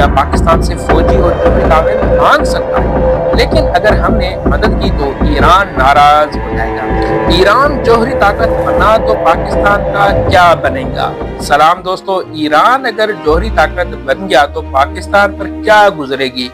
सऊदीया पाकिस्तान से फौजी और जोहरी ताउन मांग सकता है, लेकिन अगर हमने मदद की तो ईरान नाराज हो जाएगा। ईरान जोहरी ताकत बना तो पाकिस्तान का क्या बनेगा? सलाम दोस्तों, ईरान अगर जोहरी ताकत बन गया तो पाकिस्तान पर क्या गुजरेगी?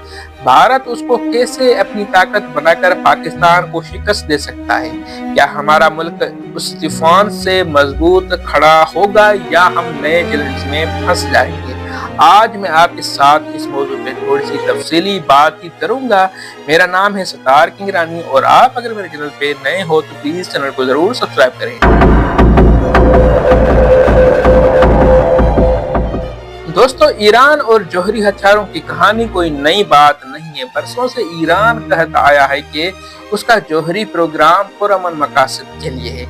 भारत उसको कैसे अपनी ताकत बनाकर पाकिस्तान को शिकस्त दे सकता है? क्या हमारा मुल्क उस तूफान से मजबूत खड़ा होगा या हम नए चैलेंज में फंस जाएंगे? आज मैं आपके साथ इस मौजूद पे थोड़ी सी तफसीली बातचीत करूंगा। मेरा नाम है सतार किंगरानी और आप अगर मेरे चैनल पे नए हो तो प्लीज चैनल को जरूर सब्सक्राइब करें। दोस्तों, ईरान और जोहरी हथियारों की कहानी कोई नई बात नहीं है। बरसों से ईरान कहता आया है कि उसका जोहरी प्रोग्राम पुरअमन मकासद के लिए है,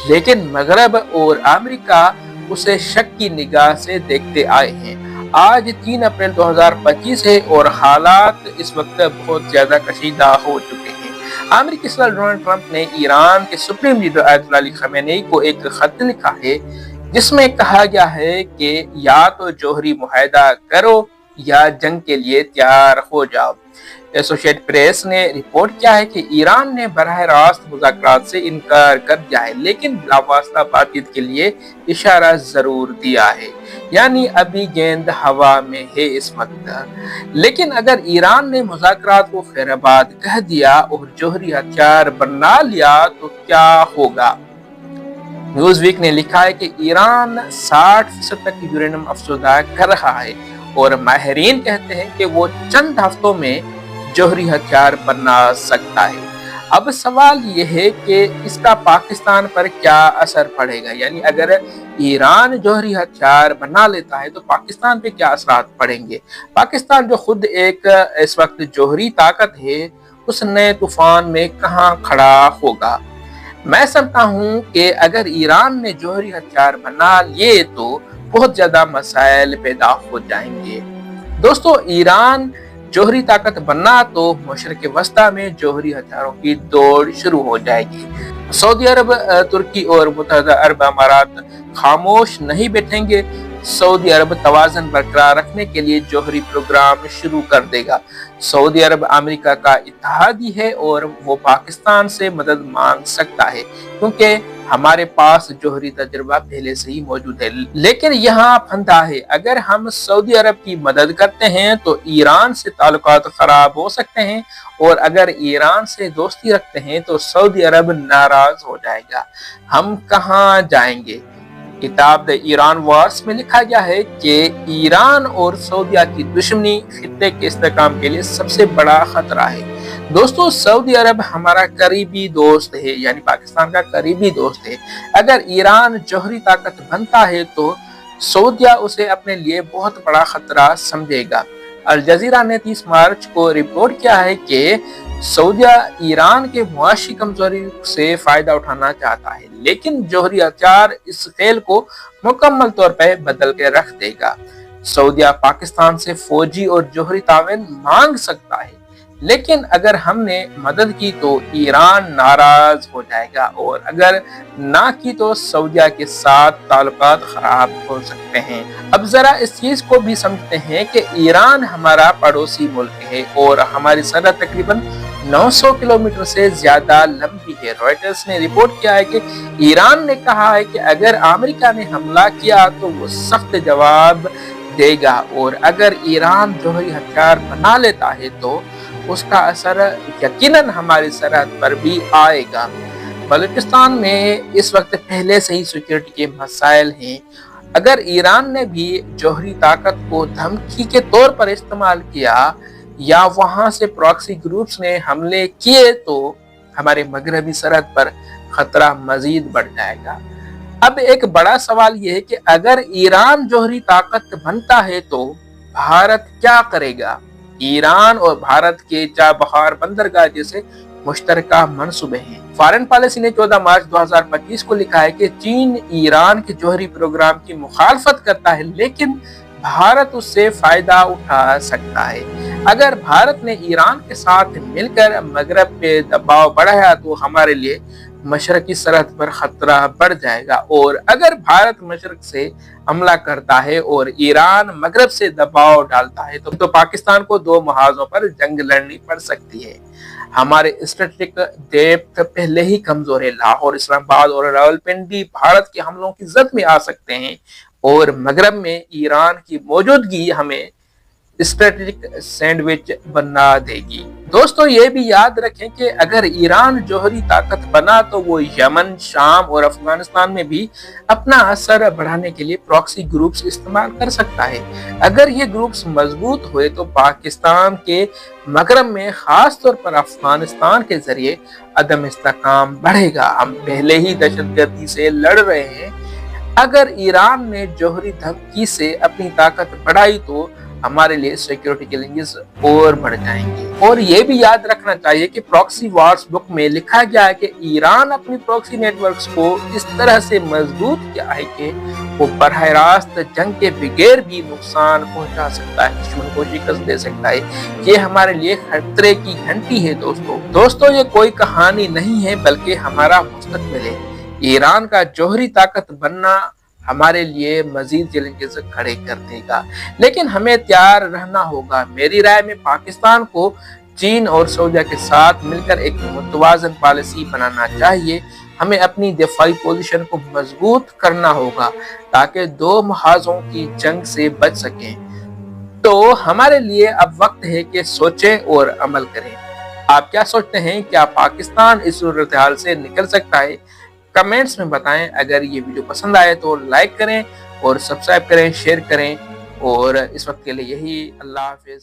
लेकिन मगरब और अमेरिका उसे शक की निगाह से देखते आए हैं। आज 3 अप्रैल 2025 है और हालात इस वक्त बहुत ज्यादा कशीदा हो चुके हैं। अमेरिकी सदर डोनाल्ड ट्रंप ने ईरान के supreme leader Ayatollah Ali Khamenei को एक खत लिखा है, जिसमें कहा गया है कि या तो जोहरी मुआहदा करो या जंग के लिए तैयार हो जाओ। एसोसिएटेड प्रेस ने रिपोर्ट किया है कि ईरान ने बराह रास्त मुज़ाकरात से इनकार कर दिया है, लेकिन बिलावास्ता बातचीत के लिए इशारा जरूर दिया है। यानी अभी गेंद हवा में है इस वक्त। लेकिन अगर ईरान ने मुज़ाकरात को खैराबाद कह दिया और जोहरी हथियार बना लिया तो क्या होगा? न्यूज वीक ने लिखा है कि ईरान 60% तक यूरेनियम अफसोदा कर रहा है और माहिरीन कहते हैं कि वो चंद हफ्तों में जोहरी हथियार बना सकता है। अब सवाल ये है कि इसका पाकिस्तान पर क्या असर पड़ेगा? यानी अगर ईरान जोहरी हथियार बना लेता है तो पाकिस्तान पे क्या असरात पड़ेंगे? पाकिस्तान जो खुद एक इस वक्त जोहरी ताकत है, उस नए तूफान में कहाँ खड़ा होगा? मैं समझता हूँ कि अगर ईरान ने जोहरी हथियार बना लिए तो बहुत ज्यादा मसाइल पैदा हो जाएंगे। दोस्तों, ईरान जोहरी ताकत बना तो मशरिक़ वस्ता में जोहरी हथियारों की दौड़ शुरू हो जाएगी। सऊदी अरब, तुर्की और मुत्तहिदा अरब अमारात खामोश नहीं बैठेंगे। सऊदी अरब तवाज़ुन बरकरार रखने के लिए जोहरी प्रोग्राम शुरू कर देगा। सऊदी अरब अमेरिका का इत्तेहादी है और वो पाकिस्तान से मदद मांग सकता है, क्योंकि हमारे पास जोहरी तजुर्बा पहले से ही मौजूद है। लेकिन यहाँ फंदा है, अगर हम सऊदी अरब की मदद करते हैं तो ईरान से ताल्लुकात खराब हो सकते हैं, और अगर ईरान से दोस्ती रखते हैं तो सऊदी अरब नाराज हो जाएगा। हम कहाँ जाएंगे? किताब द ईरान वार्स में लिखा गया है कि ईरान और सऊदीया की दुश्मनी खित्ते के इस्तेहकाम के लिए सबसे बड़ा खतरा है। दोस्तों, सऊदी अरब हमारा करीबी दोस्त है, यानी पाकिस्तान का करीबी दोस्त है। अगर ईरान जोहरी ताकत बनता है तो सऊदीया उसे अपने लिए बहुत बड़ा खतरा समझेगा। अल जजीरा ने 30 मार्च को रिपोर्ट किया है कि सऊदीया ईरान के मुआशी कमजोरी से फायदा उठाना चाहता है, लेकिन जोहरी हथियार इस खेल को मुकम्मल तौर पर बदल के रख देगा। सऊदीया पाकिस्तान से फौजी और जोहरी ताउन मांग सकता है, लेकिन अगर हमने मदद की तो ईरान नाराज हो जाएगा, और अगर ना की तो सऊदीया के साथ ताल्लुकात खराब हो सकते हैं। अब जरा इस चीज को भी समझते हैं कि ईरान हमारा पड़ोसी मुल्क है और हमारी सरहद तकरीबन 900 किलोमीटर से ज्यादा लंबी है। रॉयटर्स ने रिपोर्ट किया है कि ईरान ने कहा है कि अगर अमेरिका ने हमला किया तो वो सख्त जवाब देगा, और अगर ईरान जोहरी हथियार बना लेता है तो उसका असर यकीनन हमारी सरहद पर भी आएगा। बलूचिस्तान में इस वक्त पहले से ही सिक्योरिटी के मसाइल हैं। अगर ईरान ने भी जोहरी ताकत को धमकी के तौर पर इस्तेमाल किया या वहां से प्रॉक्सी ग्रुप्स ने हमले किए तो हमारे मगरबी सरहद पर खतरा मजीद बढ़ जाएगा। अब एक बड़ा सवाल यह है कि अगर ईरान जोहरी ताकत बनता है तो भारत क्या करेगा? ईरान और भारत के चाबहार बंदरगाह जैसे मुश्तरका मंसूबे हैं। फॉरेन पॉलिसी ने 14 मार्च 2025 को लिखा है कि चीन ईरान के जोहरी प्रोग्राम की मुखालफत करता है, लेकिन भारत उससे फायदा उठा सकता है। अगर भारत ने ईरान के साथ मिलकर मगरब पे दबाव बढ़ाया तो हमारे लिए मशरकी सरहद पर खतरा बढ़ जाएगा। और अगर भारत मशरक से हमला करता है और ईरान मगरब से दबाव डालता है तो पाकिस्तान को दो महाजों पर जंग लड़नी पड़ सकती है। हमारे स्ट्रेटेजिक डेप्थ पहले ही कमजोर है। लाहौर, इस्लामाबाद और रावलपिंडी भारत के हमलों की जद में आ सकते हैं और मगरब में ईरान की मौजूदगी हमें स्ट्रेटेजिक सैंडविच बना देगी। दोस्तों ये भी याद रखें कि अगर ईरान जौहरी ताकत बना तो वो यमन, शाम और अफगानिस्तान में भी अपना असर बढ़ाने के लिए प्रॉक्सी ग्रुप्स इस्तेमाल कर सकता है। अगर ये ग्रुप्स मजबूत हुए तो पाकिस्तान के मगरब में खास तौर पर अफगानिस्तान के जरिए अदम इस्तेकाम बढ़ेगा। हम पहले ही दहशतगर्दी से लड़ रहे हैं। अगर ईरान ने जौहरी धमकी से अपनी ताकत बढ़ाई तो हमारे लिए सिक्योरिटी चैलेंजेस और बढ़ जाएंगे। और ये भी याद रखना चाहिए कि प्रॉक्सी वॉर्स बुक में लिखा गया है कि ईरान अपनी प्रॉक्सी नेटवर्क्स को इस तरह से मजबूत किया है कि वो बरह रास्त जंग के बगैर भी नुकसान पहुंचा सकता है, दुश्मन को शिकस्त दे सकता है। ये हमारे लिए खतरे की घंटी है। दोस्तों ये कोई कहानी नहीं है बल्कि हमारा मुस्तकबिल है। ईरान का जौहरी ताकत बनना हमारे लिए मजीद चैलेंजेस खड़े कर देगा, लेकिन हमें तैयार रहना होगा। मेरी राय में पाकिस्तान को चीन और सऊदी के साथ मिलकर एक मुतवाजन पॉलिसी बनाना चाहिए। हमें अपनी दिफाई पोजीशन को मजबूत करना होगा ताकि दो महाजों की जंग से बच सकें। तो हमारे लिए अब वक्त है कि सोचें और अमल करें। आप क्या सोचते हैं? क्या पाकिस्तान इस सूरत हाल से निकल सकता है? कमेंट्स में बताएं। अगर ये वीडियो पसंद आए तो लाइक करें और सब्सक्राइब करें, शेयर करें। और इस वक्त के लिए यही। अल्लाह हाफिज।